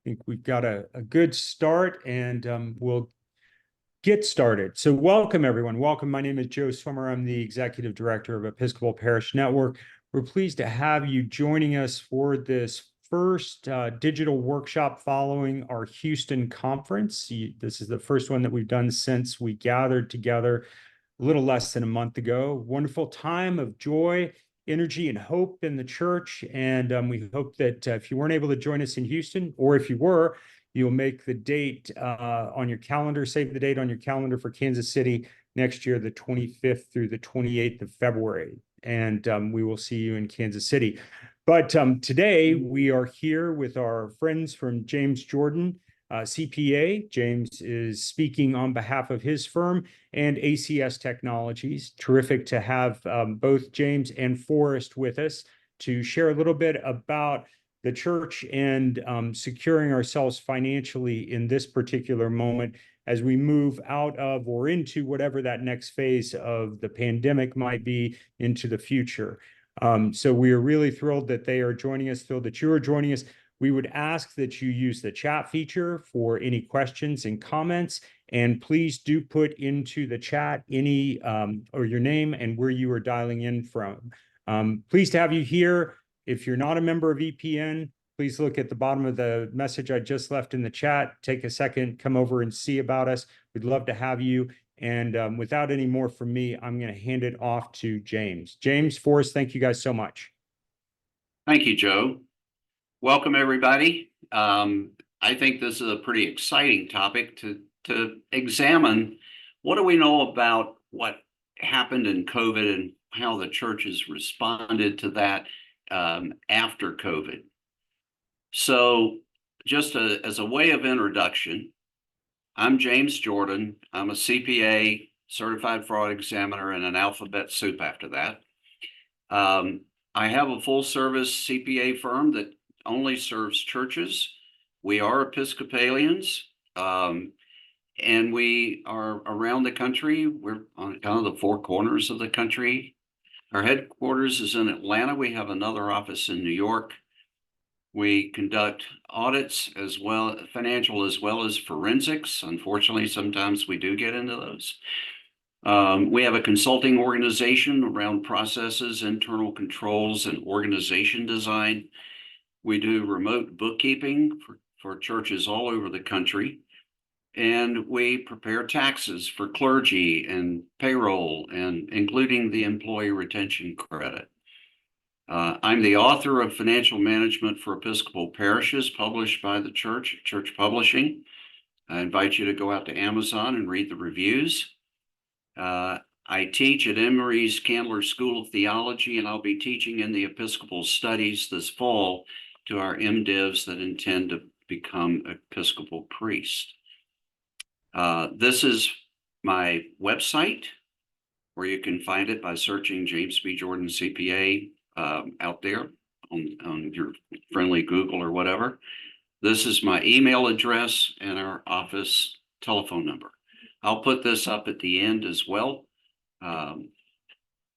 think we've got a good start, and we'll get started. So welcome, everyone. Welcome. My name is Joe Swimmer. I'm the Executive Director of Episcopal Parish Network. We're pleased to have you joining us for this first digital workshop following our Houston conference. This is the first one that we've done since we gathered together a little less than a month ago. Wonderful time of joy, energy, and hope in the church. And we hope that if you weren't able to join us in Houston, or if you were, you'll make the date on your calendar, save the date on your calendar for Kansas City next year, the 25th through the 28th of February. And we will see you in Kansas City. But today we are here with our friends from James Jordan, CPA. James is speaking on behalf of his firm and ACS Technologies. Terrific to have both James and Forrest with us to share a little bit about the church and securing ourselves financially in this particular moment as we move out of or into whatever that next phase of the pandemic might be into the future. So we are really thrilled that they are joining us, thrilled that you are joining us. We would ask that you use the chat feature for any questions and comments, and please do put into the chat any or your name and where you are dialing in from. Pleased to have you here. If you're not a member of EPN, please look at the bottom of the message I just left in the chat. Take a second, come over and see about us. We'd love to have you. And without any more from me, I'm going to hand it off to James. James, Forrest, thank you guys so much. Thank you, Joe. Welcome, everybody. I think this is a pretty exciting topic to examine. What do we know about what happened in COVID and how the church has responded to that after COVID? So just as a way of introduction, I'm James Jordan. I'm a CPA, certified fraud examiner, and an alphabet soup after that. I have a full service CPA firm that only serves churches. We are Episcopalians, and we are around the country. We're on kind of the four corners of the country. Our headquarters is in Atlanta. We have another office in New York. We conduct audits as well, financial as well as forensics. Unfortunately, sometimes we do get into those. We have a consulting organization around processes, internal controls, and organization design. We do remote bookkeeping for churches all over the country. And we prepare taxes for clergy and payroll, and including the employee retention credit. I'm the author of Financial Management for Episcopal Parishes, published by the church publishing. I invite you to go out to Amazon and read the reviews. I teach at Emory's Candler School of Theology, and I'll be teaching in the Episcopal Studies this fall to our MDivs that intend to become Episcopal priests. This is my website, where you can find it by searching James B. Jordan CPA out there on your friendly Google or whatever. This is my email address and our office telephone number. I'll put this up at the end as well.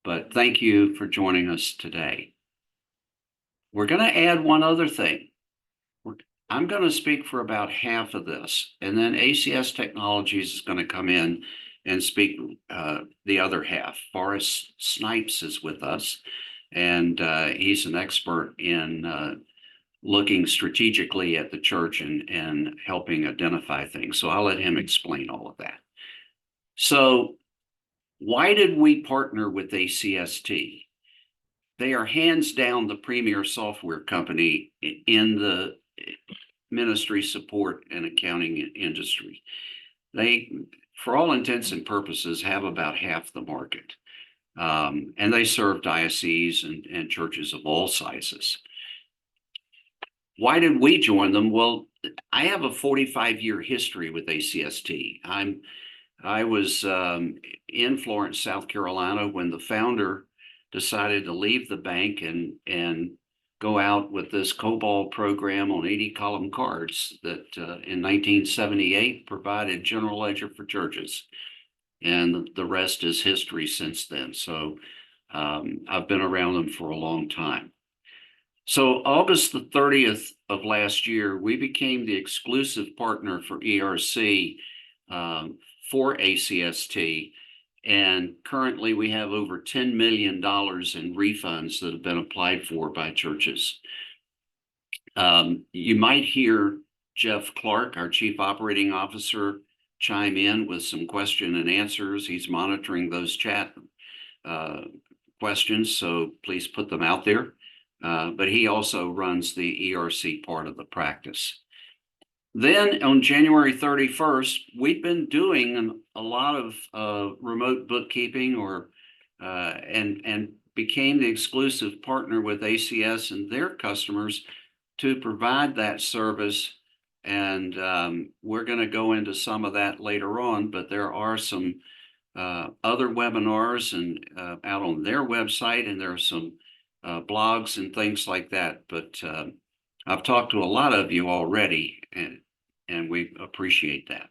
But thank you for joining us today. We're going to add one other thing. I'm going to speak for about half of this, and then ACS Technologies is going to come in and speak the other half. Forrest Snipes is with us, and he's an expert in looking strategically at the church and helping identify things. So I'll let him explain all of that. So why did we partner with ACST? They are hands down the premier software company in the ministry support and accounting industry. They, for all intents and purposes, have about half the market. And they serve dioceses and churches of all sizes. Why did we join them? Well, I have a 45-year history with ACST. I was in Florence, South Carolina, when the founder decided to leave the bank and go out with this COBOL program on 80-column cards that in 1978 provided general ledger for churches. And the rest is history since then. So I've been around them for a long time. So August the 30th of last year, we became the exclusive partner for ERC for ACST. And currently we have over $10 million in refunds that have been applied for by churches. You might hear Jeff Clark, our Chief Operating Officer, chime in with some question and answers. He's monitoring those chat questions, so please put them out there. But he also runs the ERC part of the practice. Then on January 31st, we've been doing a lot of remote bookkeeping and became the exclusive partner with ACS and their customers to provide that service. And we're going to go into some of that later on, but there are some other webinars and out on their website, and there are some blogs and things like that. But I've talked to a lot of you already, and we appreciate that.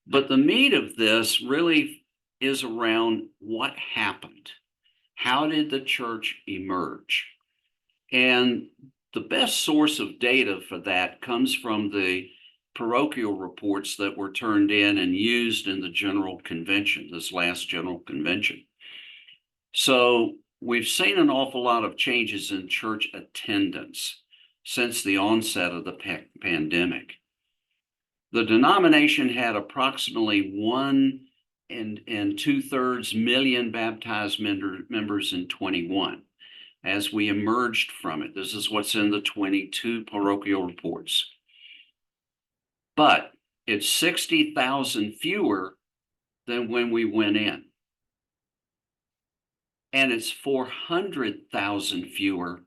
But the meat of this really is around what happened. How did the church emerge? And the best source of data for that comes from the parochial reports that were turned in and used in the General Convention, this last General Convention. So we've seen an awful lot of changes in church attendance since the onset of the pandemic. The denomination had approximately 1 2/3 million baptized members in 21. As we emerged from it, this is what's in the 22 parochial reports. But it's 60,000 fewer than when we went in. And it's 400,000 fewer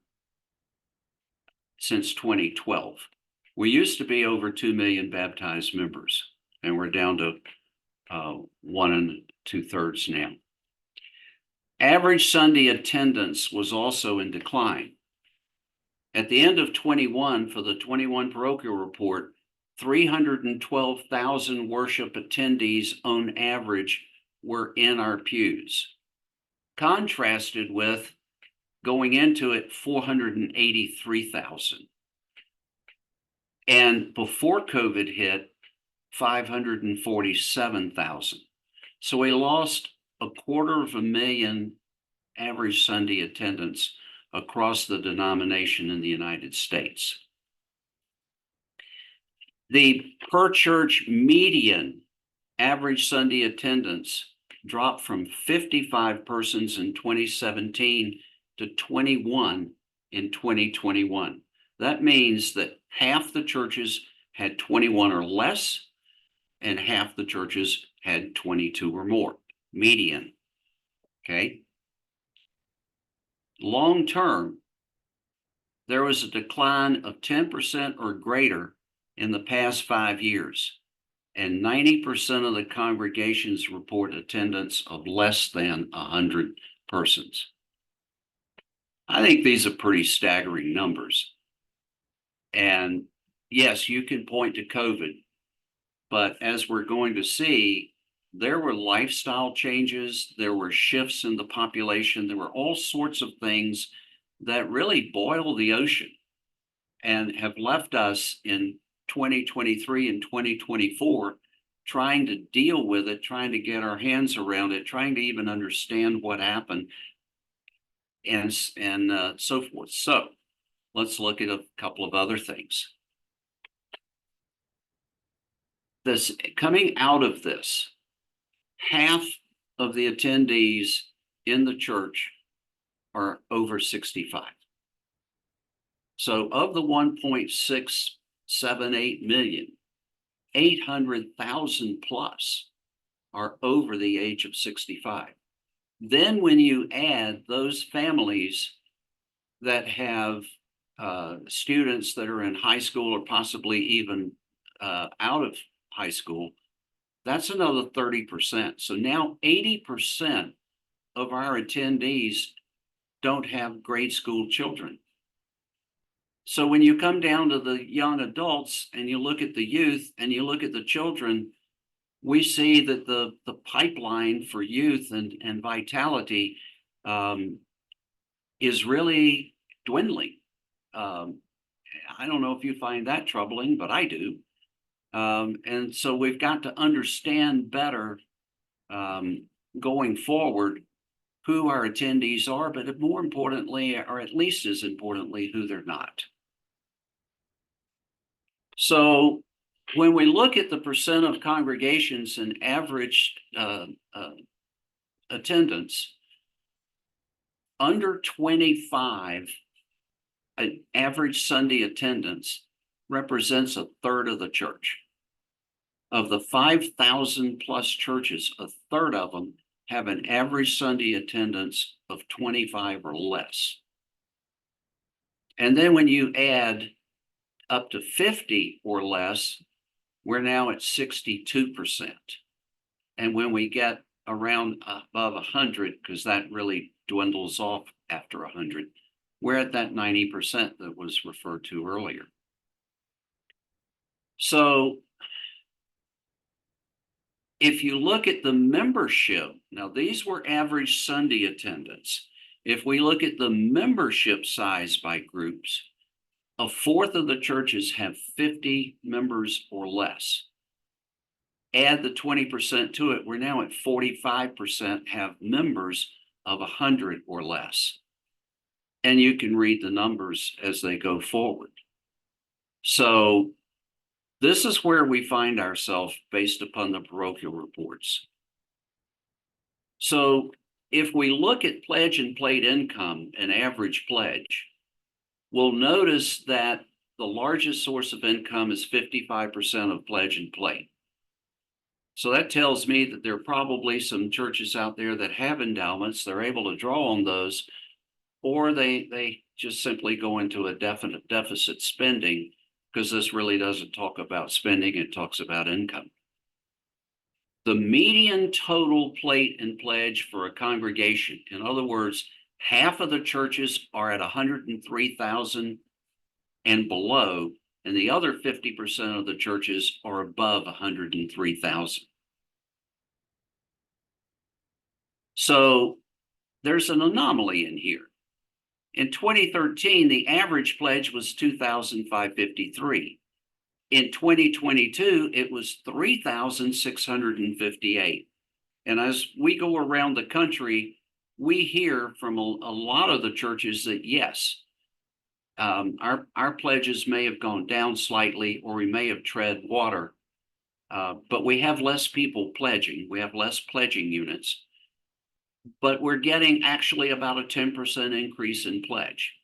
since 2012. We used to be over 2 million baptized members, and we're down to 1 2/3 now. Average Sunday attendance was also in decline. At the end of 21, for the 21 parochial report, 312,000 worship attendees on average were in our pews, contrasted with going into it 483,000. And before COVID hit, 547,000. So we lost 250,000 average Sunday attendance across the denomination in the United States. The per church median average Sunday attendance dropped from 55 persons in 2017 to 21 in 2021. That means that half the churches had 21 or less, and half the churches had 22 or more, median. Okay. Long term, there was a decline of 10% or greater in the past 5 years, and 90% of the congregations report attendance of less than 100 persons. I think these are pretty staggering numbers. And yes, you can point to COVID, but as we're going to see, there were lifestyle changes, there were shifts in the population, there were all sorts of things that really boil the ocean and have left us in 2023 and 2024 trying to deal with it, trying to get our hands around it, trying to even understand what happened, and so forth. So let's look at a couple of other things. This coming out of this, half of the attendees in the church are over 65. So of the 1.678 million, 800,000 plus are over the age of 65. Then when you add those families that have students that are in high school or possibly even out of high school, that's another 30%. So now 80% of our attendees don't have grade school children. So when you come down to the young adults and you look at the youth and you look at the children, we see that the pipeline for youth and vitality is really dwindling. I don't know if you find that troubling, but I do. And so we've got to understand better going forward who our attendees are, but more importantly, or at least as importantly, who they're not. So when we look at the percent of congregations and average attendance, under 25, an average Sunday attendance represents a third of the church. Of the 5,000 plus churches, a third of them have an average Sunday attendance of 25 or less. And then when you add up to 50 or less, we're now at 62%. And when we get around above 100, because that really dwindles off after 100, we're at that 90% that was referred to earlier. So if you look at the membership, now these were average Sunday attendance. If we look at the membership size by groups, a fourth of the churches have 50 members or less. Add the 20% to it, we're now at 45% have members of 100 or less. And you can read the numbers as they go forward. So this is where we find ourselves based upon the parochial reports. So if we look at pledge and plate income and average pledge, we'll notice that the largest source of income is 55% of pledge and plate. So that tells me that there are probably some churches out there that have endowments, they're able to draw on those, or they just simply go into a definite deficit spending, because this really doesn't talk about spending, it talks about income. The median total plate and pledge for a congregation, in other words, half of the churches are at 103,000 and below, and the other 50% of the churches are above 103,000. So there's an anomaly in here. In 2013, the average pledge was 2,553. In 2022, it was 3,658. And as we go around the country, we hear from a lot of the churches that yes, our pledges may have gone down slightly, or we may have tread water, but we have less people pledging. We have less pledging units, but we're getting actually about a 10% increase in pledge.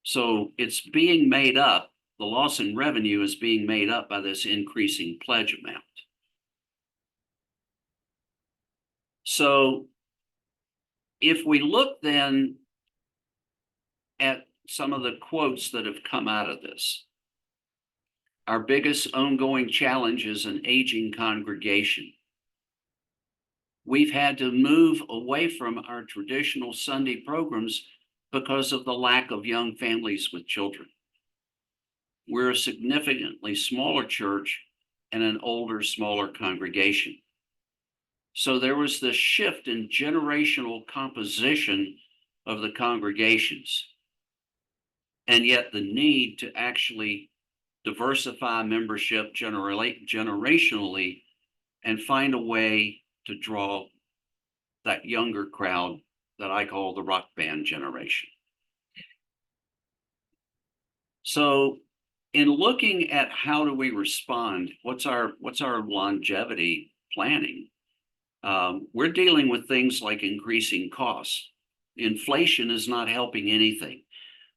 So it's being made up. The loss in revenue is being made up by this increasing pledge amount. So if we look then at some of the quotes that have come out of this, our biggest ongoing challenge is an aging congregation. We've had to move away from our traditional Sunday programs because of the lack of young families with children. We're a significantly smaller church and an older, smaller congregation. So there was this shift in generational composition of the congregations, and yet the need to actually diversify membership generationally and find a way to draw that younger crowd that I call the rock band generation. So in looking at how do we respond, what's our longevity planning? We're dealing with things like increasing costs. Inflation is not helping anything.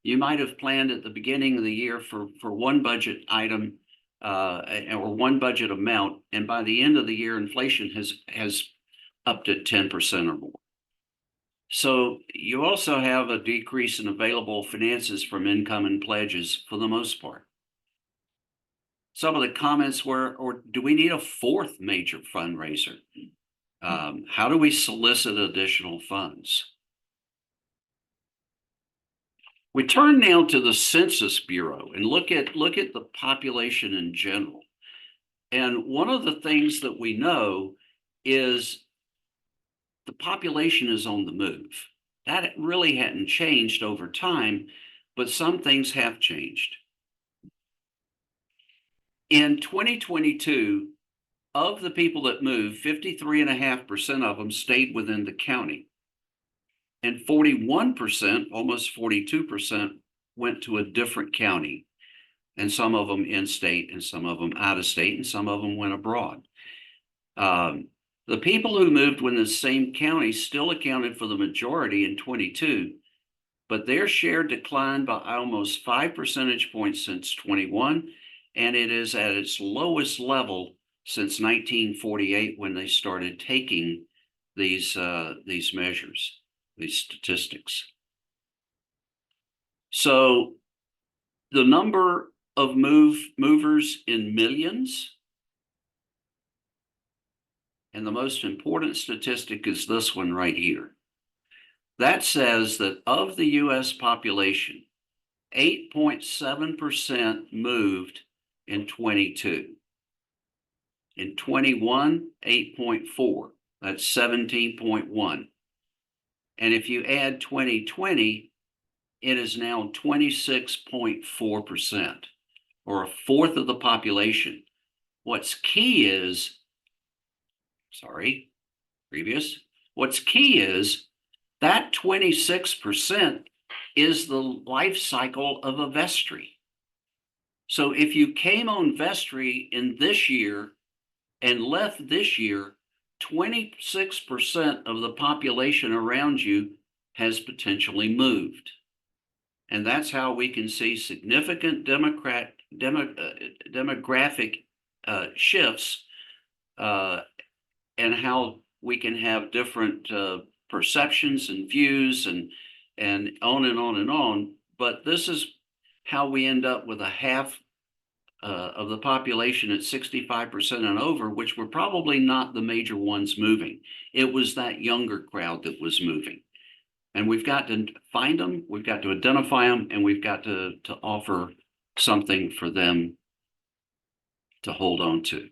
You might have planned at the beginning of the year for one budget item or one budget amount, and by the end of the year, inflation has up to 10% or more. So you also have a decrease in available finances from income and pledges for the most part. Some of the comments were, or do we need a fourth major fundraiser? How do we solicit additional funds? We turn now to the Census Bureau and look at the population in general. And one of the things that we know is the population is on the move. That really hadn't changed over time, but some things have changed. In 2022, of the people that moved, 53.5% of them stayed within the county. And 41%, almost 42%, went to a different county. And some of them in state, and some of them out of state, and some of them went abroad. The people who moved within the same county still accounted for the majority in 22, but their share declined by almost 5 percentage points since 21, and it is at its lowest level since 1948 when they started taking these measures, these statistics. So the number of movers in millions, and the most important statistic is this one right here. That says that of the US population, 8.7% moved in 22. In 21, 8.4. That's 17.1. And if you add 2020, it is now 26.4%, or a fourth of the population. What's key is, what's key is that 26% is the life cycle of a vestry. So if you came on vestry in this year and left this year, 26% of the population around you has potentially moved. And that's how we can see significant demographic shifts, and how we can have different perceptions and views and on and on and on. But this is how we end up with a half of the population at 65% and over, which were probably not the major ones moving. It was that younger crowd that was moving. And we've got to find them, we've got to identify them, and we've got to offer something for them to hold on to.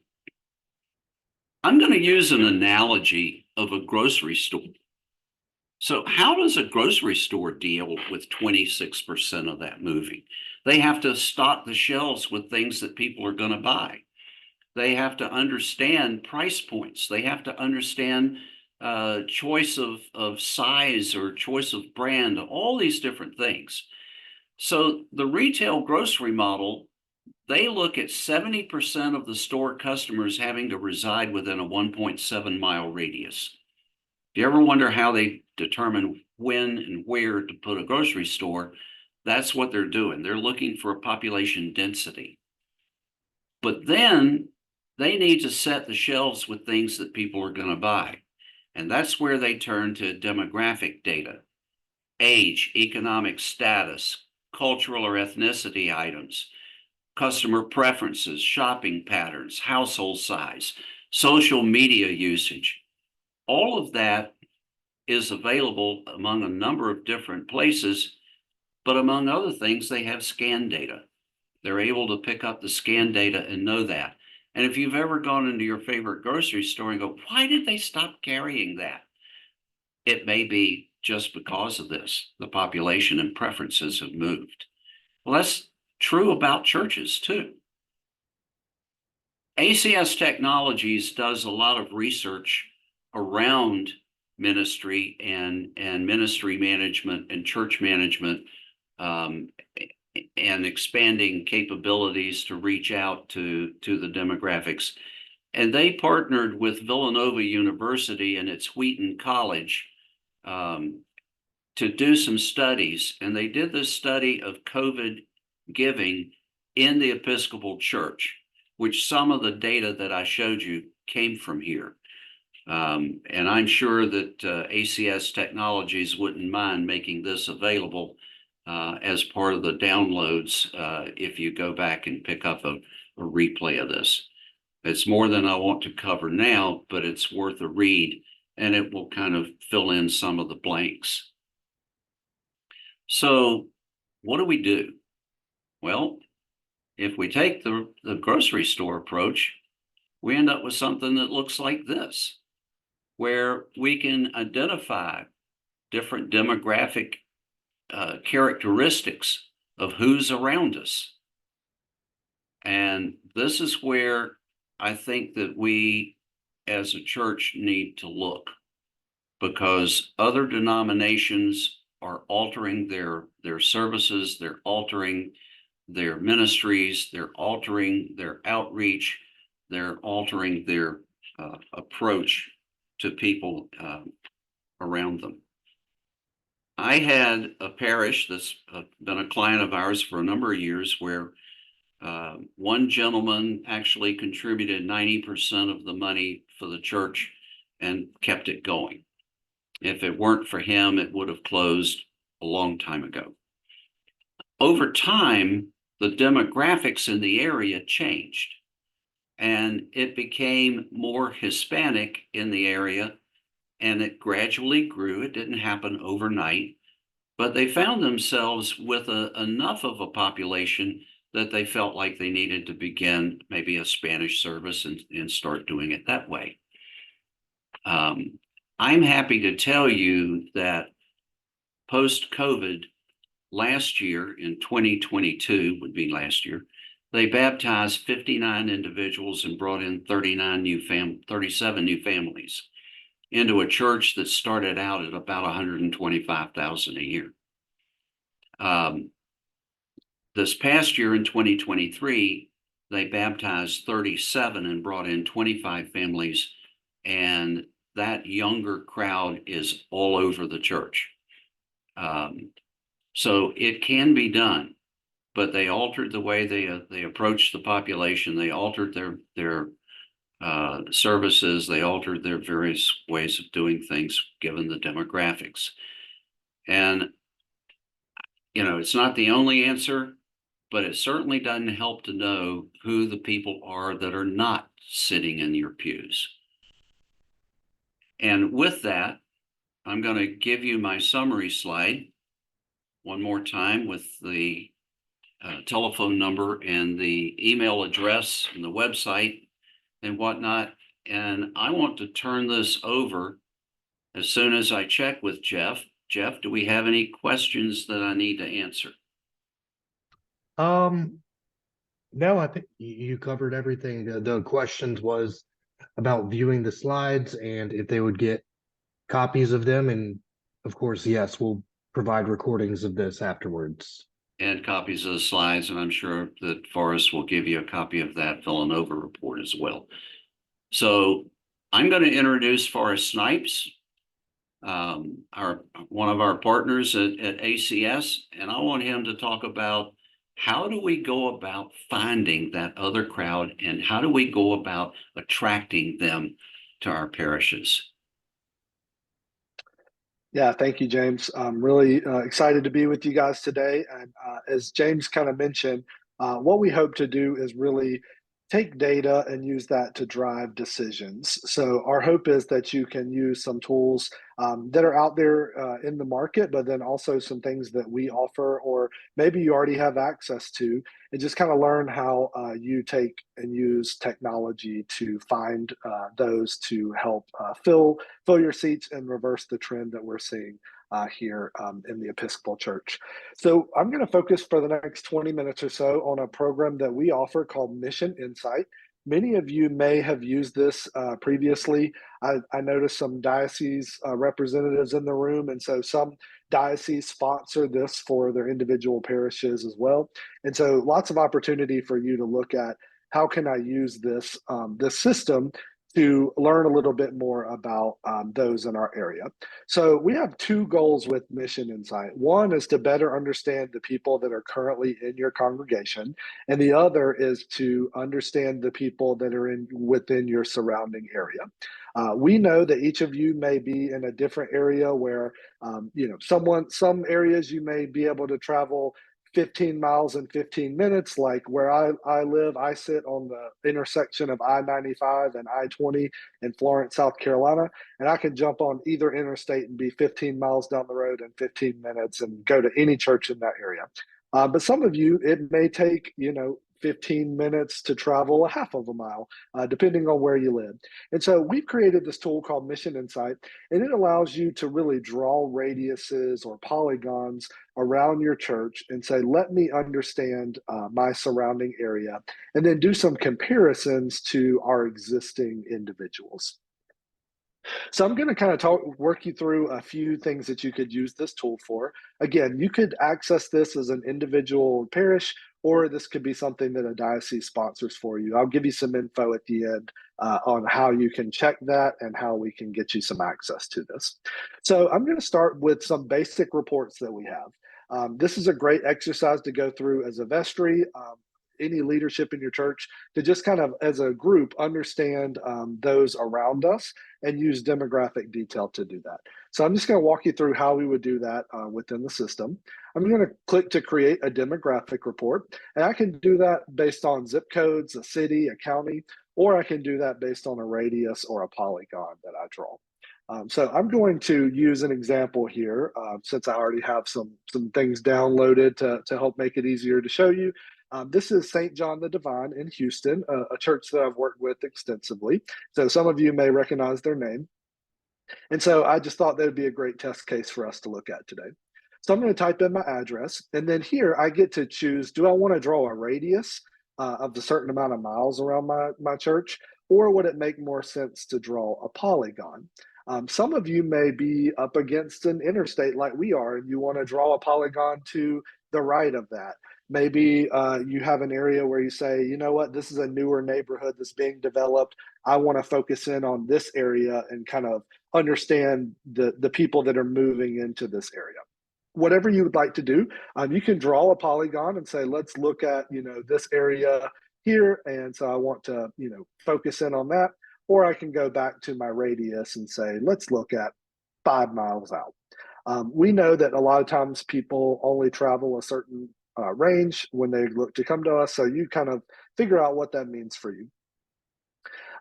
I'm going to use an analogy of a grocery store. So how does a grocery store deal with 26% of that moving? They have to stock the shelves with things that people are going to buy. They have to understand price points. They have to understand choice of size or choice of brand, all these different things. So the retail grocery model, they look at 70% of the store customers having to reside within a 1.7 mile radius. If you ever wonder how they determine when and where to put a grocery store, that's what they're doing. They're looking for a population density. But then they need to set the shelves with things that people are going to buy. And that's where they turn to demographic data, age, economic status, cultural or ethnicity items, customer preferences, shopping patterns, household size, social media usage. All of that is available among a number of different places, but among other things, they have scan data. They're able to pick up the scan data and know that. And if you've ever gone into your favorite grocery store and go, why did they stop carrying that? It may be just because of this. The population and preferences have moved. Well, that's true about churches too. ACS Technologies does a lot of research around ministry and ministry management and church management, and expanding capabilities to reach out to the demographics. And they partnered with Villanova University and its Wheaton College to do some studies. And they did this study of COVID giving in the Episcopal Church, which some of the data that I showed you came from here. And I'm sure that ACS Technologies wouldn't mind making this available as part of the downloads if you go back and pick up a replay of this. It's more than I want to cover now, but it's worth a read, and it will kind of fill in some of the blanks. So what do? Well, if we take the grocery store approach, we end up with something that looks like this, where we can identify different demographic characteristics of who's around us. And this is where I think that we as a church need to look, because other denominations are altering their services, they're altering their ministries, they're altering their outreach, they're altering their approach to people around them. I had a parish that's been a client of ours for a number of years where one gentleman actually contributed 90% of the money for the church and kept it going. If it weren't for him, it would have closed a long time ago. Over time, the demographics in the area changed, and it became more Hispanic in the area, and it gradually grew. It didn't happen overnight, but they found themselves with enough of a population that they felt like they needed to begin maybe a Spanish service and start doing it that way. I'm happy to tell you that post-COVID, last year in 2022 would be last year, they baptized 59 individuals and brought in 37 new families into a church that started out at about 125,000 a year. This past year in 2023, they baptized 37 and brought in 25 families, and that younger crowd is all over the church. So it can be done, but they altered the way they approached the population. They altered their services. They altered their various ways of doing things given the demographics. And, you know, it's not the only answer, but it certainly doesn't help to know who the people are that are not sitting in your pews. And with that, I'm going to give you my summary slide one more time with the telephone number and the email address and the website and whatnot. And I want to turn this over as soon as I check with Jeff. Jeff, do we have any questions that I need to answer? No, I think you covered everything. The questions was about viewing the slides and if they would get copies of them. And of course, yes, we'll provide recordings of this afterwards. And copies of the slides, and I'm sure that Forrest will give you a copy of that Villanova report as well. So I'm going to introduce Forrest Snipes, one of our partners at ACS, and I want him to talk about how do we go about finding that other crowd and how do we go about attracting them to our parishes. Yeah, thank you, James. I'm really excited to be with you guys today. And as James kind of mentioned, what we hope to do is really take data and use that to drive decisions. So our hope is that you can use some tools that are out there in the market, but then also some things that we offer, or maybe you already have access to, and just kind of learn how you take and use technology to find those to help fill your seats and reverse the trend that we're seeing here in the Episcopal Church. So I'm going to focus for the next 20 minutes or so on a program that we offer called Mission Insight. Many of you may have used this previously. I noticed some diocese representatives in the room, and so some dioceses sponsor this for their individual parishes as well. And so lots of opportunity for you to look at how can I use this, this system to learn a little bit more about those in our area. So we have two goals with Mission Insight. One is to better understand the people that are currently in your congregation, and the other is to understand the people that are within your surrounding area. We know that each of you may be in a different area where, some areas you may be able to travel 15 miles in 15 minutes, like where I live. I sit on the intersection of I-95 and I-20 in Florence, South Carolina, and I can jump on either interstate and be 15 miles down the road in 15 minutes and go to any church in that area. But some of you, it may take, 15 minutes to travel a half of a mile, depending on where you live. And so we've created this tool called Mission Insight, and it allows you to really draw radiuses or polygons around your church and say, let me understand my surrounding area, and then do some comparisons to our existing individuals. So I'm going to kind of work you through a few things that you could use this tool for. Again, you could access this as an individual parish, or this could be something that a diocese sponsors for you. I'll give you some info at the end on how you can check that and how we can get you some access to this. So I'm going to start with some basic reports that we have. This is a great exercise to go through as a vestry. Any leadership in your church, to just kind of as a group understand those around us and use demographic detail to do that. So I'm just going to walk you through how we would do that within the system. I'm going to click to create a demographic report, and I can do that based on zip codes, a city, a county, or I can do that based on a radius or a polygon that I draw. So I'm going to use an example here since I already have some things downloaded to help make it easier to show you. This is St. John the Divine in Houston, a church that I've worked with extensively. So some of you may recognize their name. And so I just thought that would be a great test case for us to look at today. So I'm going to type in my address, and then here I get to choose, do I want to draw a radius of a certain amount of miles around my church, or would it make more sense to draw a polygon? Some of you may be up against an interstate like we are, and you want to draw a polygon to the right of that. Maybe you have an area where you say, you know what, this is a newer neighborhood that's being developed. I want to focus in on this area and kind of understand the people that are moving into this area. Whatever you would like to do, you can draw a polygon and say, let's look at, this area here. And so I want to, focus in on that. Or I can go back to my radius and say, let's look at 5 miles out. We know that a lot of times people only travel a certain range when they look to come to us. So you kind of figure out what that means for you.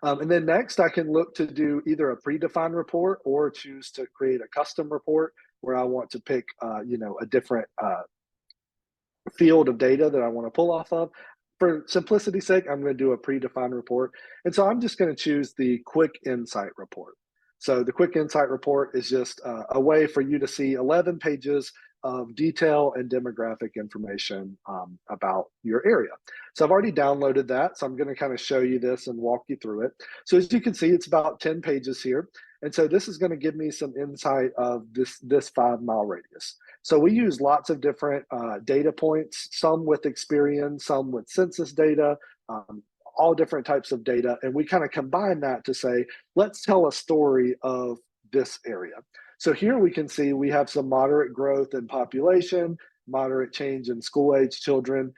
And then next, I can look to do either a predefined report or choose to create a custom report where I want to pick, a different field of data that I want to pull off of. For simplicity's sake, I'm going to do a predefined report. And so I'm just going to choose the quick insight report. So the quick insight report is just a way for you to see 11 pages of detail and demographic information about your area. So I've already downloaded that. So I'm going to kind of show you this and walk you through it. So as you can see, it's about 10 pages here. And so this is going to give me some insight of this 5 mile radius. So we use lots of different data points, some with Experian, some with census data, all different types of data. And we kind of combine that to say, let's tell a story of this area. So here we can see we have some moderate growth in population, moderate change in school-age children,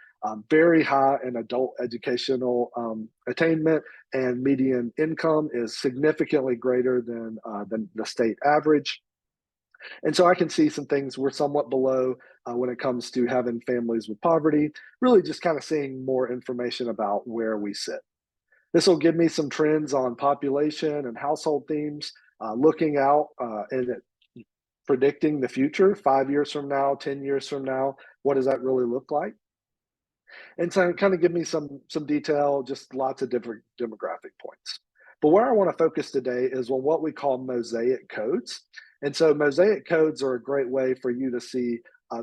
very high in adult educational attainment, and median income is significantly greater than the state average. And so I can see some things we're somewhat below when it comes to having families with poverty, really just kind of seeing more information about where we sit. This will give me some trends on population and household themes, looking out and predicting the future, 5 years from now, 10 years from now, what does that really look like? And so kind of give me some detail, just lots of different demographic points. But where I want to focus today is on what we call mosaic codes. And so mosaic codes are a great way for you to see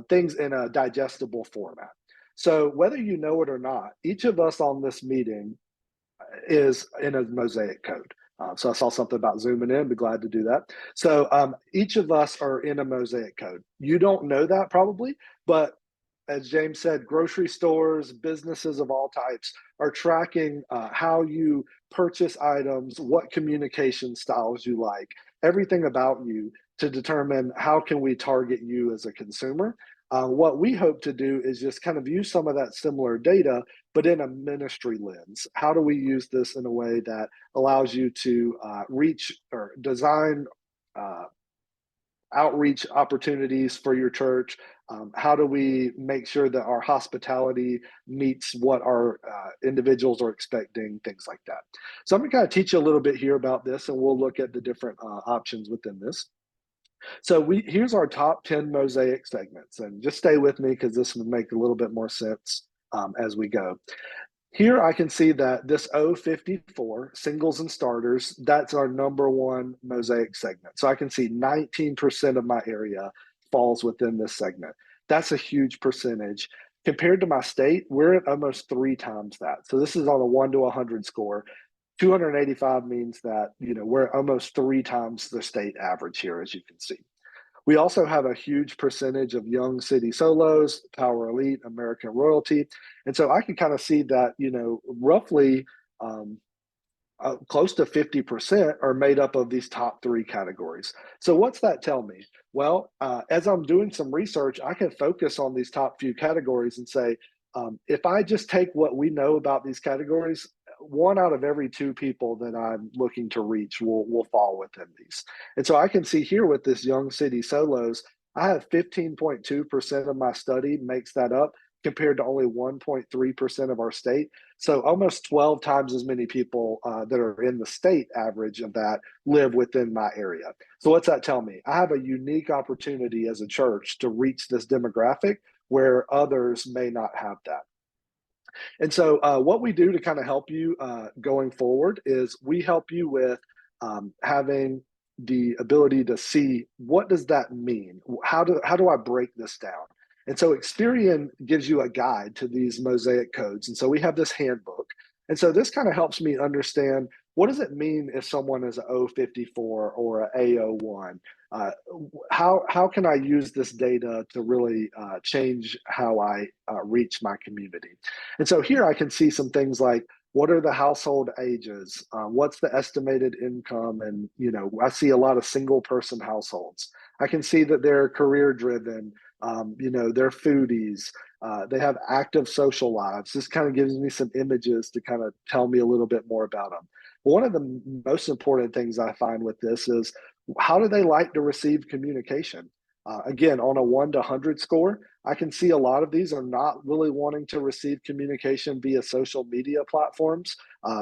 things in a digestible format. So whether you know it or not, each of us on this meeting is in a mosaic code. So I saw something about zooming in, be glad to do that. So each of us are in a mosaic code. You don't know that probably, but as James said, grocery stores, businesses of all types are tracking how you purchase items, what communication styles you like, everything about you to determine how can we target you as a consumer. What we hope to do is just kind of use some of that similar data, but in a ministry lens. How do we use this in a way that allows you to reach or design outreach opportunities for your church? How do we make sure that our hospitality meets what our individuals are expecting, things like that. So I'm going to kind of teach you a little bit here about this, and we'll look at the different options within this. So here's our top 10 mosaic segments, and just stay with me because this will make a little bit more sense as we go. Here I can see that this 054, singles and starters, that's our number one mosaic segment. So I can see 19% of my area falls within this segment. That's a huge percentage. Compared to my state, we're at almost 3 times that. So this is on a 1 to 100 score. 285 means that, we're almost 3 times the state average here, as you can see. We also have a huge percentage of young city solos, power elite, American royalty. And so I can kind of see that, roughly close to 50% are made up of these top 3 categories. So what's that tell me? Well, as I'm doing some research, I can focus on these top few categories and say, if I just take what we know about these categories, 1 out of every 2 people that I'm looking to reach will fall within these. And so I can see here with this young city solos, I have 15.2% of my study makes that up compared to only 1.3% of our state. So almost 12 times as many people that are in the state average of that live within my area. So what's that tell me? I have a unique opportunity as a church to reach this demographic where others may not have that. And so what we do to kind of help you going forward is we help you with having the ability to see, what does that mean? How do I break this down? And so Experian gives you a guide to these mosaic codes. And so we have this handbook. And so this kind of helps me understand, what does it mean if someone is an O54 or an A01? How can I use this data to really change how I reach my community? And so here I can see some things like, what are the household ages? What's the estimated income? And, I see a lot of single person households. I can see that they're career driven. They're foodies. They have active social lives. This kind of gives me some images to kind of tell me a little bit more about them. One of the most important things I find with this is, how do they like to receive communication? Again, on a 1 to 100 score, I can see a lot of these are not really wanting to receive communication via social media platforms.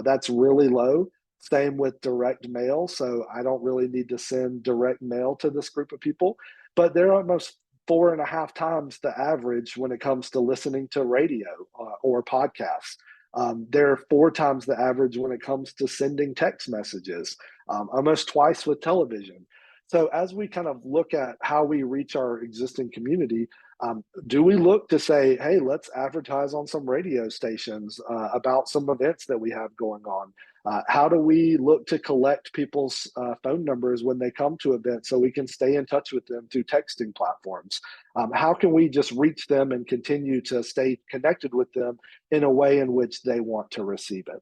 That's really low. Same with direct mail. So I don't really need to send direct mail to this group of people, but they're almost 4.5 times the average when it comes to listening to radio or podcasts. They're 4 times the average when it comes to sending text messages, almost twice with television. So as we kind of look at how we reach our existing community, do we look to say, hey, let's advertise on some radio stations about some events that we have going on? How do we look to collect people's phone numbers when they come to events so we can stay in touch with them through texting platforms? How can we just reach them and continue to stay connected with them in a way in which they want to receive it?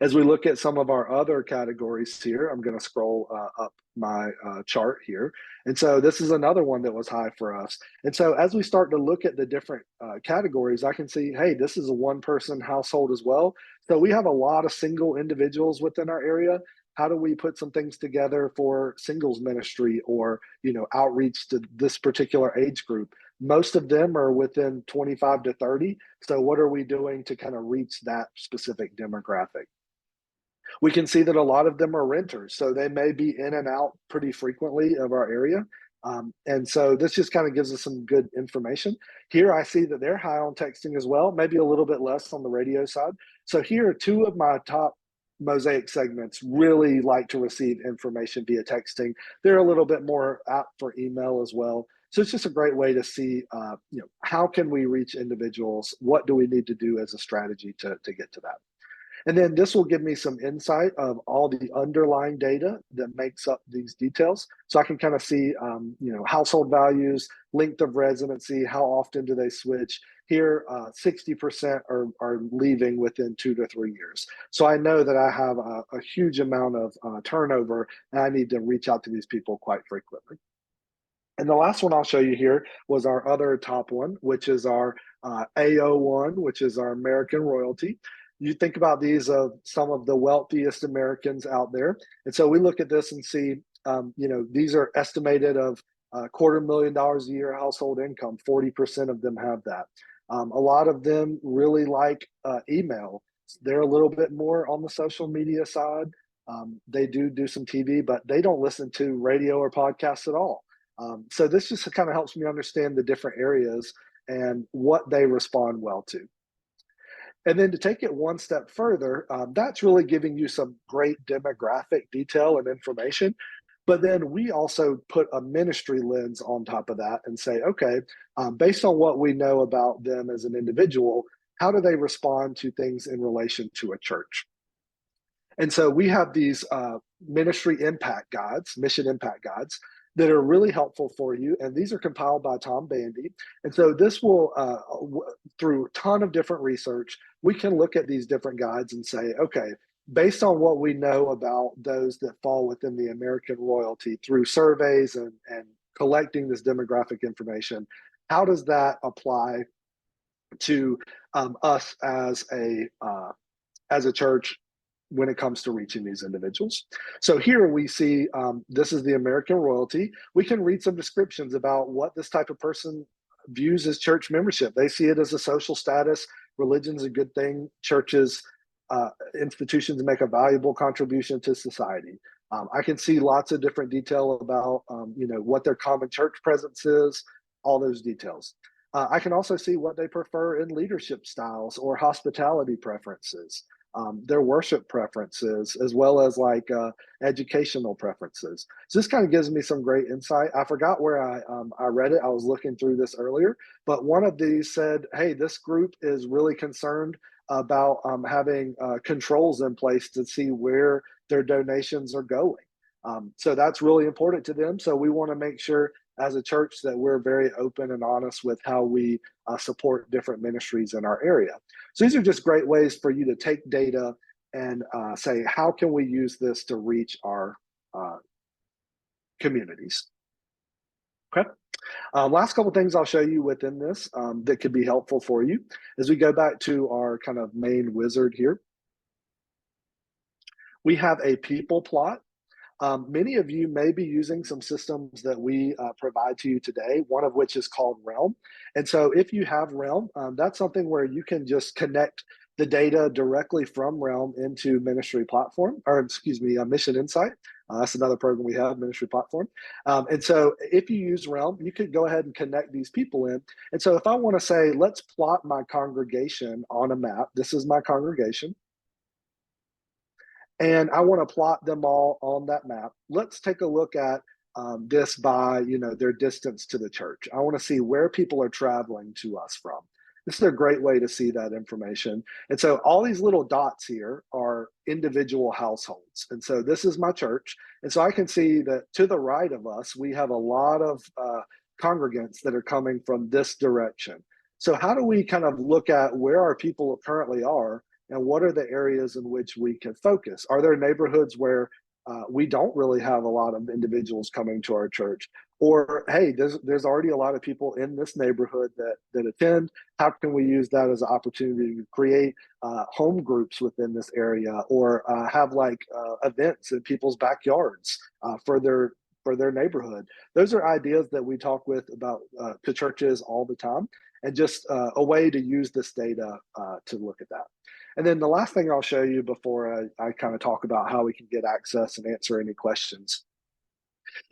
As we look at some of our other categories here, I'm going to scroll up my chart here. And so this is another one that was high for us. And so as we start to look at the different categories, I can see, hey, this is a 1-person household as well. So we have a lot of single individuals within our area. How do we put some things together for singles ministry or, outreach to this particular age group? Most of them are within 25 to 30. So what are we doing to kind of reach that specific demographic? We can see that a lot of them are renters, so they may be in and out pretty frequently of our area. And so this just kind of gives us some good information. Here I see that they're high on texting as well, maybe a little bit less on the radio side. So here are 2 of my top mosaic segments really like to receive information via texting. They're a little bit more apt for email as well. So it's just a great way to see, how can we reach individuals? What do we need to do as a strategy to get to that? And then this will give me some insight of all the underlying data that makes up these details. So I can kind of see, household values, length of residency, how often do they switch. Here, 60% are leaving within 2 to 3 years. So I know that I have a huge amount of turnover, and I need to reach out to these people quite frequently. And the last one I'll show you here was our other top one, which is our A01, which is our American royalty. You think about these of some of the wealthiest Americans out there. And so we look at this and see, these are estimated of $250,000 a year household income. 40% of them have that. A lot of them really like email. They're a little bit more on the social media side. They do some TV, but they don't listen to radio or podcasts at all. So this just kind of helps me understand the different areas. and what they respond well to. And then to take it one step further, that's really giving you some great demographic detail and information. But then we also put a ministry lens on top of that and say, okay, based on what we know about them as an individual, how do they respond to things in relation to a church? And so we have these ministry impact guides, mission impact guides, that are really helpful for you. And these are compiled by Tom Bandy. And so this will, through a ton of different research, we can look at these different guides and say, okay, based on what we know about those that fall within the American royalty through surveys and collecting this demographic information, how does that apply to us as a church when it comes to reaching these individuals? So here we see, this is the American royalty. We can read some descriptions about what this type of person views as church membership. They see it as a social status. Religion's a good thing. Churches, institutions make a valuable contribution to society. I can see lots of different detail about, what their common church presence is, all those details. I can also see what they prefer in leadership styles or hospitality preferences, their worship preferences, as well as educational preferences. So this kind of gives me some great insight. I forgot where I read it. I was looking through this earlier, but one of these said, hey, this group is really concerned about having controls in place to see where their donations are going. So that's really important to them. So we want to make sure as a church that we're very open and honest with how we support different ministries in our area. So these are just great ways for you to take data and say, how can we use this to reach our communities? Okay. Last couple things I'll show you within this that could be helpful for you as we go back to our kind of main wizard here. We have a people plot. Many of you may be using some systems that we provide to you today, one of which is called Realm. And so if you have Realm, that's something where you can just connect the data directly from Realm into Ministry Platform, or excuse me, Mission Insight. That's another program we have, Ministry Platform. And so if you use Realm, you could go ahead and connect these people in. And so if I want to say, let's plot my congregation on a map, this is my congregation, and I want to plot them all on that map. Let's take a look at this by their distance to the church. I want to see where people are traveling to us from. This is a great way to see that information. And so all these little dots here are individual households. And so this is my church. And so I can see that to the right of us, we have a lot of congregants that are coming from this direction. So how do we kind of look at where our people currently are and what are the areas in which we can focus? Are there neighborhoods where we don't really have a lot of individuals coming to our church? Or, hey, there's already a lot of people in this neighborhood that attend. How can we use that as an opportunity to create home groups within this area, or have events in people's backyards for their neighborhood? Those are ideas that we talk about to churches all the time, and just a way to use this data to look at that. And then the last thing I'll show you before I kind of talk about how we can get access and answer any questions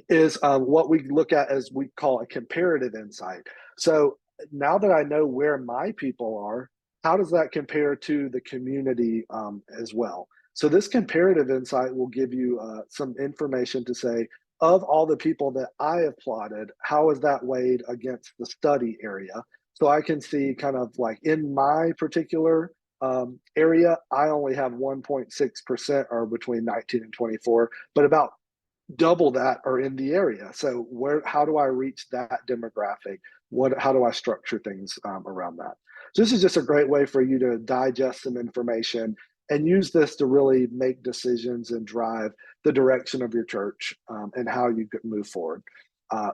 is what we look at as we call a comparative insight. So now that I know where my people are, how does that compare to the community as well? So this comparative insight will give you some information to say, of all the people that I have plotted, how is that weighed against the study area? So I can see kind of in my particular area, I only have 1.6% are between 19 and 24, but about double that are in the area. So how do I reach that demographic? How do I structure things around that? So this is just a great way for you to digest some information and use this to really make decisions and drive the direction of your church and how you could move forward.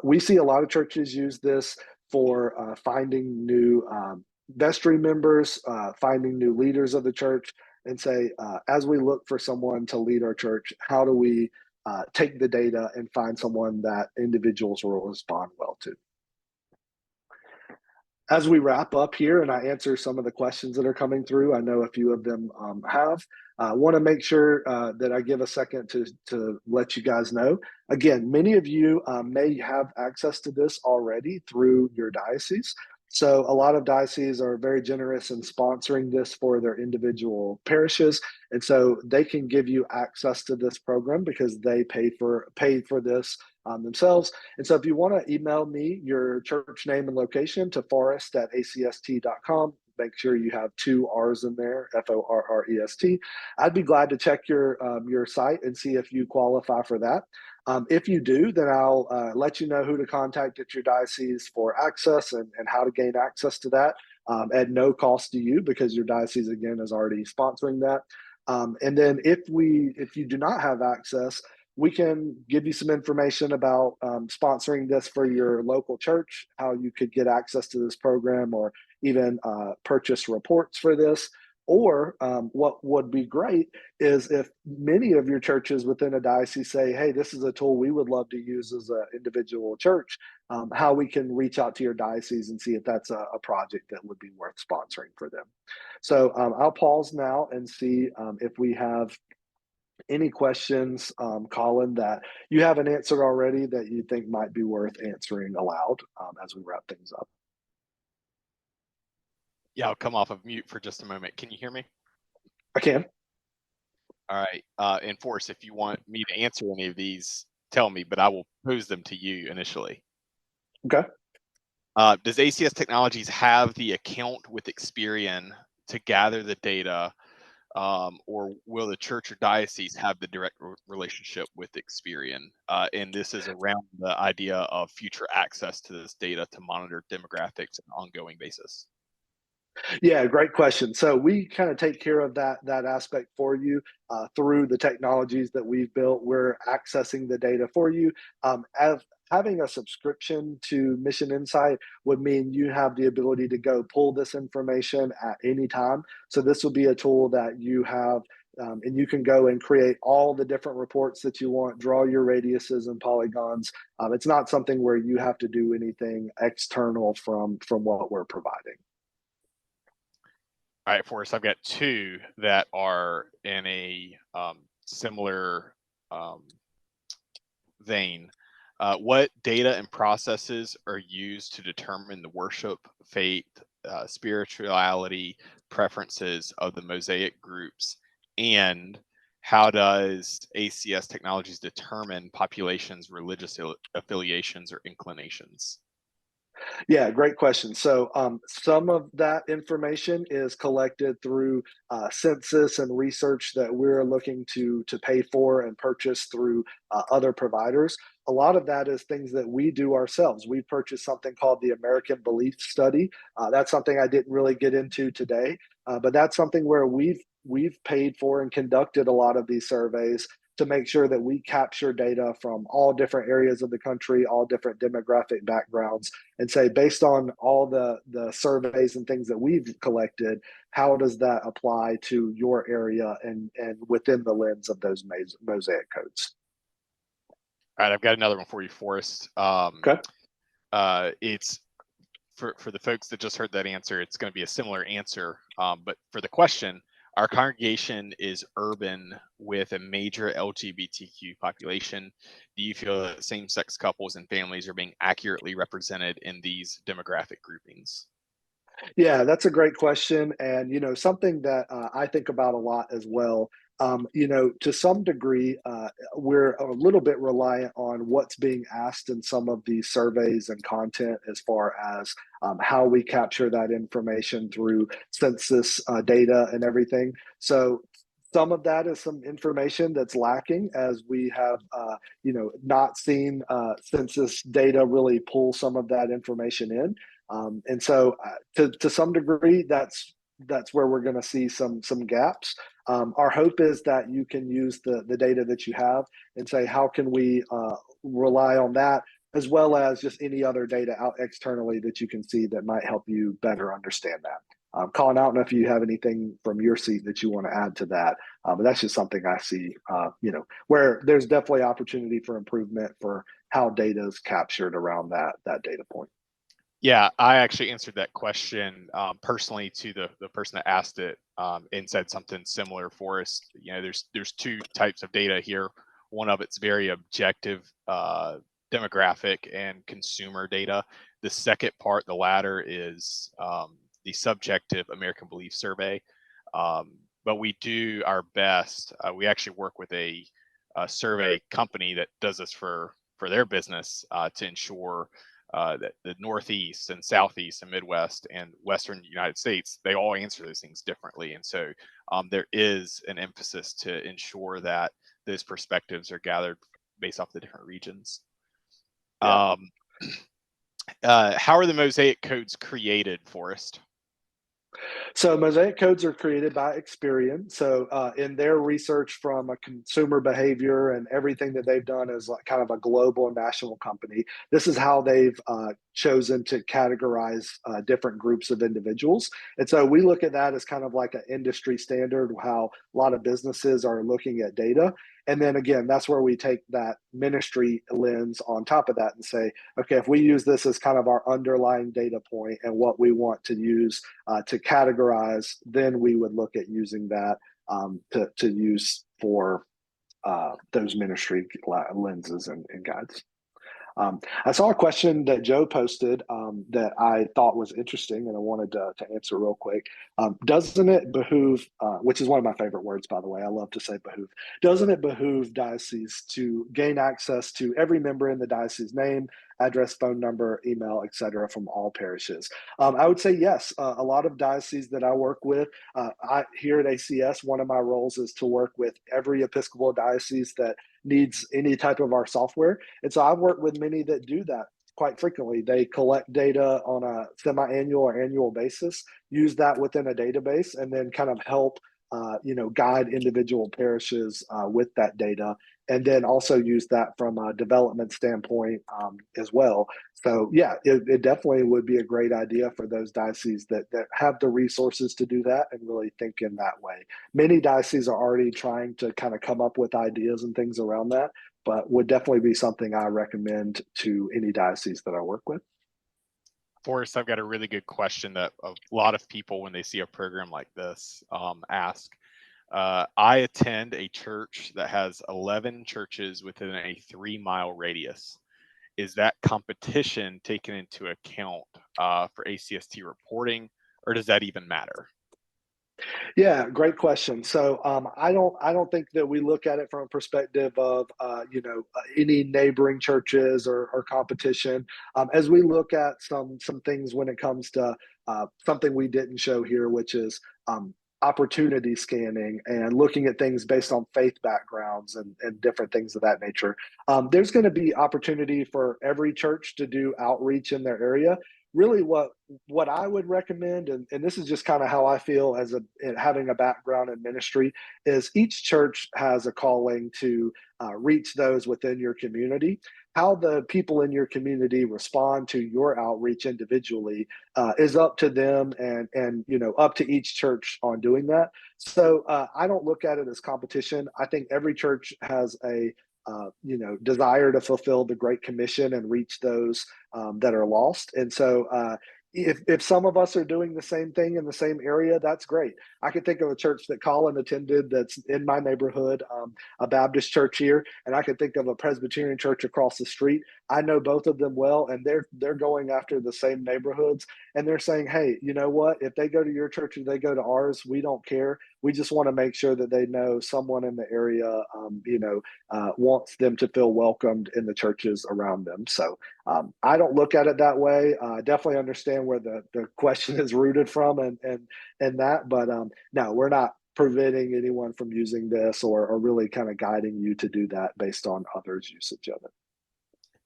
We see a lot of churches use this for finding new vestry members, finding new leaders of the church, and say, as we look for someone to lead our church, how do we take the data and find someone that individuals will respond well to? As we wrap up here and I answer some of the questions that are coming through, I know a few of them have. I want to make sure that I give a second to let you guys know. Again, many of you may have access to this already through your diocese. So a lot of dioceses are very generous in sponsoring this for their individual parishes, and so they can give you access to this program because they pay for this themselves. And so if you want to email me your church name and location to forrest@acst.com, make sure you have 2 R's in there, FORREST. I'd be glad to check your site and see if you qualify for that. If you do, then I'll let you know who to contact at your diocese for access and how to gain access to that at no cost to you, because your diocese, again, is already sponsoring that. And then if you do not have access, we can give you some information about sponsoring this for your local church, how you could get access to this program, or even purchase reports for this. Or what would be great is if many of your churches within a diocese say, hey, this is a tool we would love to use as an individual church, how we can reach out to your diocese and see if that's a project that would be worth sponsoring for them. So I'll pause now and see if we have any questions, Colin, that you haven't answered already that you think might be worth answering aloud as we wrap things up. Yeah, I'll come off of mute for just a moment. Can you hear me? I can. All right. And Forrest, if you want me to answer any of these, tell me, but I will pose them to you initially. Okay. Does ACS Technologies have the account with Experian to gather the data, or will the church or diocese have the direct relationship with Experian? And this is around the idea of future access to this data to monitor demographics on an ongoing basis. Yeah, great question. So we kind of take care of that aspect for you through the technologies that we've built. We're accessing the data for you. Having a subscription to Mission Insight would mean you have the ability to go pull this information at any time. So this will be a tool that you have, and you can go and create all the different reports that you want, draw your radiuses and polygons. It's not something where you have to do anything external from what we're providing. All right, Forrest, I've got 2 that are in a similar vein. What data and processes are used to determine the worship, faith, spirituality preferences of the Mosaic groups? And how does ACS Technologies determine populations' religious affiliations or inclinations? Yeah, great question. So some of that information is collected through census and research that we're looking to pay for and purchase through other providers. A lot of that is things that we do ourselves. We purchased something called the American Belief Study. That's something I didn't really get into today, but that's something where we've paid for and conducted a lot of these surveys to make sure that we capture data from all different areas of the country, all different demographic backgrounds, and say, based on all the surveys and things that we've collected, how does that apply to your area and within the lens of those Mosaic codes? All right, I've got another one for you, Forrest. Okay. It's for the folks that just heard that answer, it's going to be a similar answer. But for the question, our congregation is urban with a major LGBTQ population. Do you feel that same-sex couples and families are being accurately represented in these demographic groupings? Yeah, that's a great question. And, something that I think about a lot as well. To some degree, we're a little bit reliant on what's being asked in some of these surveys and content as far as how we capture that information through census data and everything. So some of that is some information that's lacking, as we have, not seen census data really pull some of that information in. And so to some degree, that's where we're going to see some gaps. Our hope is that you can use the data that you have and say, how can we rely on that, as well as just any other data out externally that you can see that might help you better understand that. Colin, I don't know if you have anything from your seat that you want to add to that, but that's just something I see, where there's definitely opportunity for improvement for how data is captured around that data point. Yeah, I actually answered that question personally to the person that asked it, and said something similar for us. There's 2 types of data here. One of it's very objective demographic and consumer data. The second part, the latter, is the subjective American Belief Survey. But we do our best. We actually work with a survey company that does this for their business to ensure that the Northeast and Southeast and Midwest and Western United States, they all answer those things differently. And so there is an emphasis to ensure that those perspectives are gathered based off the different regions. Yeah. How are the Mosaic codes created, Forrest? So Mosaic codes are created by Experian. So in their research from a consumer behavior and everything that they've done as like kind of a global national company, this is how they've chosen to categorize different groups of individuals. And so we look at that as kind of like an industry standard, how a lot of businesses are looking at data. And then again, that's where we take that ministry lens on top of that and say, okay, if we use this as kind of our underlying data point and what we want to use to categorize, then we would look at using that to use for those ministry lenses and guides. I saw a question that Joe posted that I thought was interesting, and I wanted to answer real quick. Doesn't it behoove, which is one of my favorite words, by the way, I love to say behoove, doesn't it behoove dioceses to gain access to every member in the diocese name, address, phone number, email, etc., from all parishes? I would say yes. A lot of dioceses that I work with, here at ACS, one of my roles is to work with every Episcopal diocese that needs any type of our software. And so I've worked with many that do that quite frequently. They collect data on a semi-annual or annual basis, use that within a database, and then kind of help guide individual parishes with that data, and then also use that from a development standpoint as well. So yeah, it definitely would be a great idea for those dioceses that have the resources to do that and really think in that way. Many dioceses are already trying to kind of come up with ideas and things around that, but would definitely be something I recommend to any diocese that I work with. Forrest, I've got a really good question that a lot of people, when they see a program like this, ask. I attend a church that has 11 churches within a 3-mile radius. Is that competition taken into account for ACST reporting, or does that even matter? Yeah, great question. So I don't think that we look at it from a perspective of any neighboring churches or competition. As we look at some things when it comes to something we didn't show here, which is opportunity scanning and looking at things based on faith backgrounds and different things of that nature. There's going to be opportunity for every church to do outreach in their area. Really what I would recommend, and this is just kind of how I feel as having a background in ministry, is each church has a calling to reach those within your community. How the people in your community respond to your outreach individually is up to them and up to each church on doing that. So I don't look at it as competition. I think every church has a desire to fulfill the Great Commission and reach those that are lost. And so if some of us are doing the same thing in the same area, that's great. I could think of a church that Colin attended that's in my neighborhood, a Baptist church here, and I could think of a Presbyterian church across the street. I know both of them well, and they're going after the same neighborhoods, and they're saying, hey, you know what? If they go to your church or they go to ours, we don't care. We just want to make sure that they know someone in the area, wants them to feel welcomed in the churches around them. So I don't look at it that way. I definitely understand where the question is rooted from and that, but no, we're not preventing anyone from using this or really kind of guiding you to do that based on others' usage of it.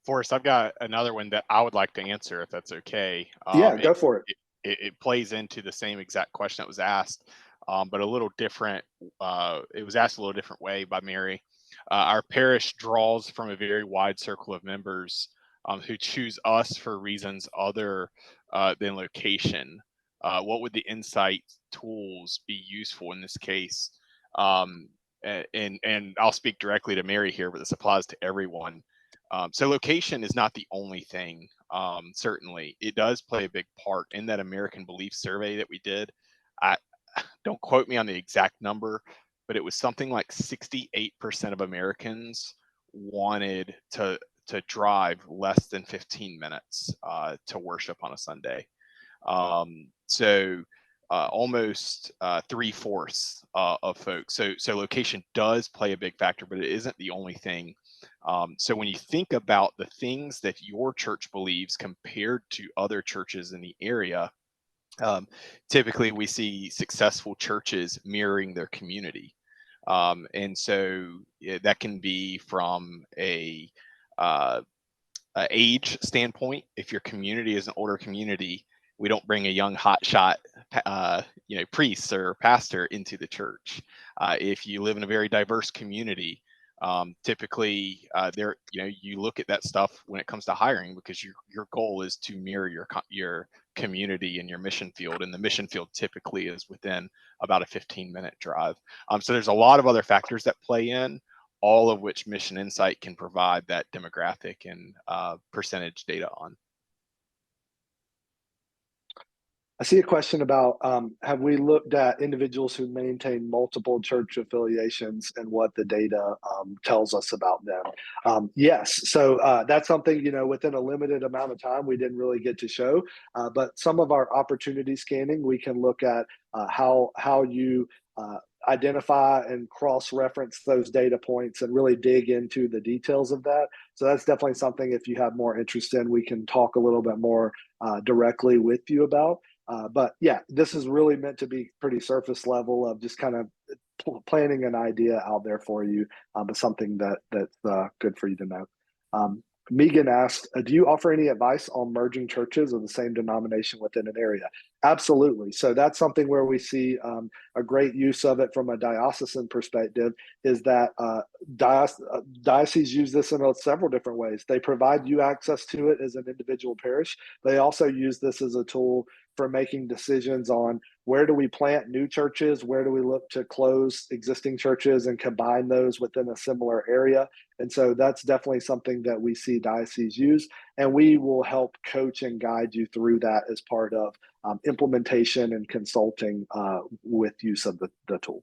Forrest, I've got another one that I would like to answer, if that's okay. Yeah, go for it. It plays into the same exact question that was asked, but a little different. It was asked a little different way by Mary. Our parish draws from a very wide circle of members who choose us for reasons other than location. What would the insight tools be useful in this case? And I'll speak directly to Mary here, but this applies to everyone. So location is not the only thing. Certainly, it does play a big part in that American Belief Survey that we did. Don't quote me on the exact number, but it was something like 68% of Americans wanted to to drive less than 15 minutes to worship on a Sunday. So almost 3/4 of folks. So location does play a big factor, but it isn't the only thing. So when you think about the things that your church believes compared to other churches in the area, typically we see successful churches mirroring their community. And so that can be from a age standpoint. If your community is an older community, we don't bring a young hotshot, priest or pastor into the church. If you live in a very diverse community, typically you look at that stuff when it comes to hiring, because your goal is to mirror your community and your mission field, and the mission field typically is within about a 15-minute drive. So there's a lot of other factors that play in, all of which Mission Insight can provide that demographic and percentage data on. I see a question about, have we looked at individuals who maintain multiple church affiliations and what the data tells us about them? Yes, so that's something, within a limited amount of time, we didn't really get to show, but some of our opportunity scanning, we can look at how you identify and cross-reference those data points and really dig into the details of that. So that's definitely something, if you have more interest in, we can talk a little bit more directly with you about. But yeah, this is really meant to be pretty surface level of just kind of planning an idea out there for you, but something that's good for you to know. Megan asked, do you offer any advice on merging churches of the same denomination within an area? Absolutely. So that's something where we see a great use of it from a diocesan perspective, is that dioceses use this in several different ways. They provide you access to it as an individual parish. They also use this as a tool for making decisions on where do we plant new churches, where do we look to close existing churches and combine those within a similar area. And so that's definitely something that we see dioceses use, and we will help coach and guide you through that as part of implementation and consulting with use of the tool.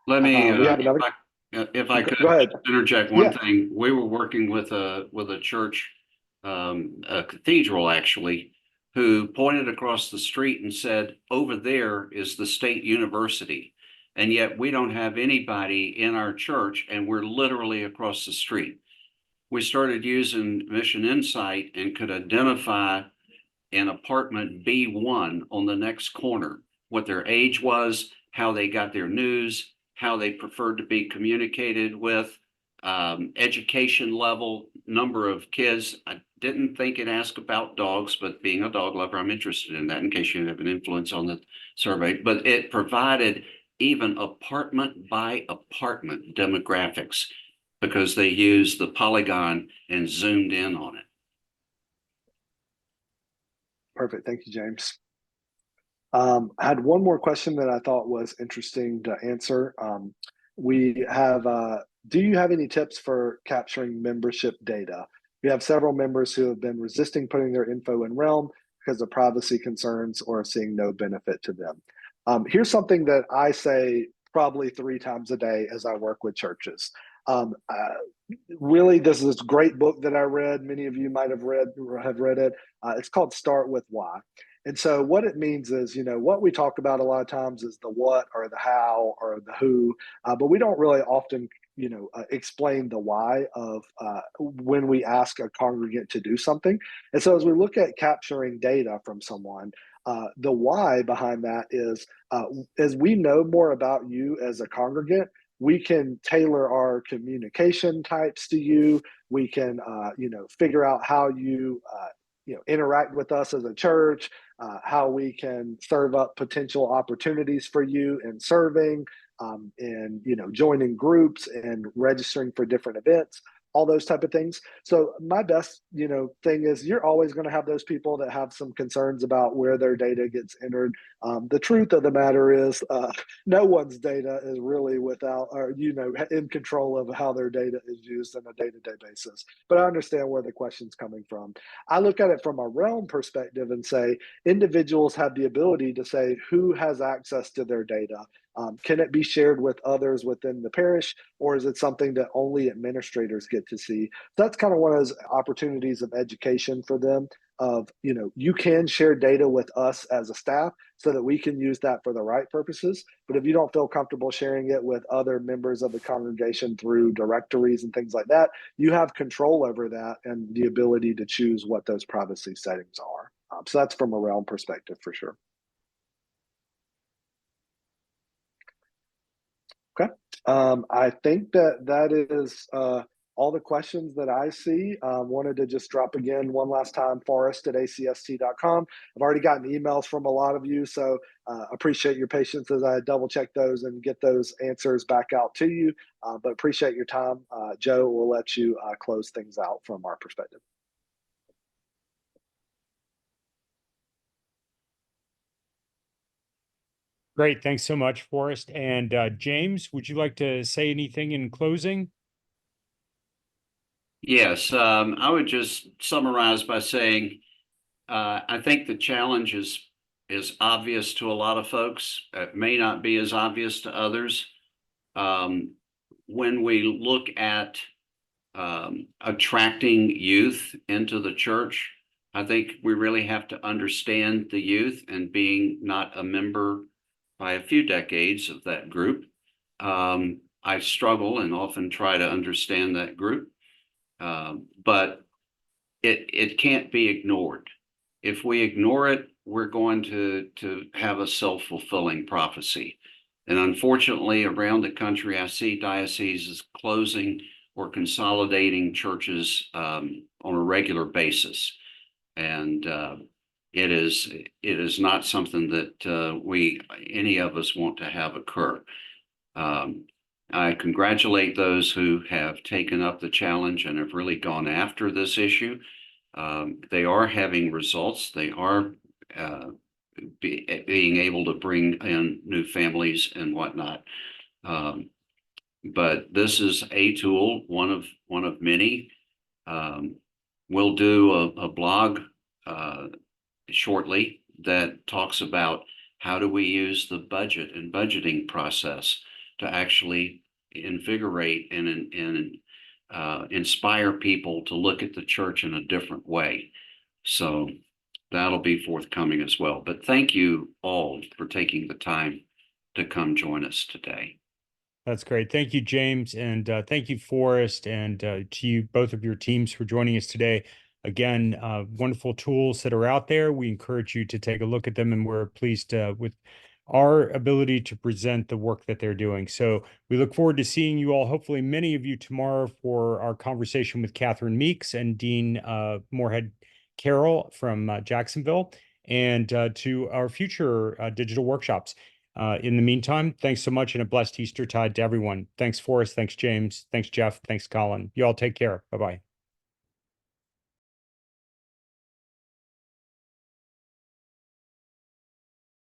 Let me, we have another. If I could Go ahead. interject one thing. We were working with a church, a cathedral actually, who pointed across the street and said, over there is the state university. And yet we don't have anybody in our church, and we're literally across the street. We started using Mission Insight and could identify an apartment B1 on the next corner, what their age was, how they got their news, how they preferred to be communicated with, education level, number of kids. I didn't think it asked about dogs, but being a dog lover, I'm interested in that in case you have an influence on the survey. But it provided even apartment by apartment demographics because they used the polygon and zoomed in on it. Perfect. Thank you, James. I had one more question that I thought was interesting to answer. We have, do you have any tips for capturing membership data? We have several members who have been resisting putting their info in Realm because of privacy concerns or seeing no benefit to them. Here's something that I say probably 3 times a day as I work with churches. Really, this is this great book that I read. Many of you might have read it. It's called Start With Why. And so what it means is, what we talk about a lot of times is the what or the how or the who, but we don't really often, explain the why of when we ask a congregant to do something. And so as we look at capturing data from someone, the why behind that is, as we know more about you as a congregant, we can tailor our communication types to you. We can, figure out how you, interact with us as a church, how we can serve up potential opportunities for you in serving, and, joining groups and registering for different events, all those type of things. So my best, thing is you're always going to have those people that have some concerns about where their data gets entered. The truth of the matter is no one's data is really without, or, in control of how their data is used on a day-to-day basis. But I understand where the question's coming from. I look at it from a realm perspective and say individuals have the ability to say who has access to their data. Can it be shared with others within the parish, or is it something that only administrators get to see? That's kind of one of those opportunities of education for them of, you can share data with us as a staff so that we can use that for the right purposes. But if you don't feel comfortable sharing it with other members of the congregation through directories and things like that, you have control over that and the ability to choose what those privacy settings are. So that's from a realm perspective for sure. Okay. I think that is all the questions that I see. Wanted to just drop again one last time, forrest@acst.com. I've already gotten emails from a lot of you, so appreciate your patience as I double check those and get those answers back out to you. But appreciate your time. Joe, we'll let you close things out from our perspective. Great. Thanks so much, Forrest. And James, would you like to say anything in closing? Yes, I would just summarize by saying I think the challenge is obvious to a lot of folks. It may not be as obvious to others. When we look at attracting youth into the church, I think we really have to understand the youth, and being not a member by a few decades of that group, I struggle and often try to understand that group. But it can't be ignored. If we ignore it, we're going to have a self-fulfilling prophecy. And unfortunately, around the country, I see dioceses closing or consolidating churches on a regular basis. And it is not something that any of us want to have occur. I congratulate those who have taken up the challenge and have really gone after this issue. They are having results. They are being able to bring in new families and whatnot. But this is a tool, one of many. We'll do a blog shortly that talks about how do we use the budget and budgeting process to actually invigorate and inspire people to look at the church in a different way. So that'll be forthcoming as well. But thank you all for taking the time to come join us today. That's great. Thank you, James. And thank you, Forrest, and to you, both of your teams, for joining us today. Again, wonderful tools that are out there. We encourage you to take a look at them, and we're pleased with our ability to present the work that they're doing. So we look forward to seeing you all, hopefully many of you, tomorrow for our conversation with Catherine Meeks and Dean Moorhead Carroll from Jacksonville, and to our future digital workshops. In the meantime, thanks so much, and a blessed Eastertide to everyone. Thanks, Forrest. Thanks, James. Thanks, Jeff. Thanks, Colin. You all take care. Bye-bye.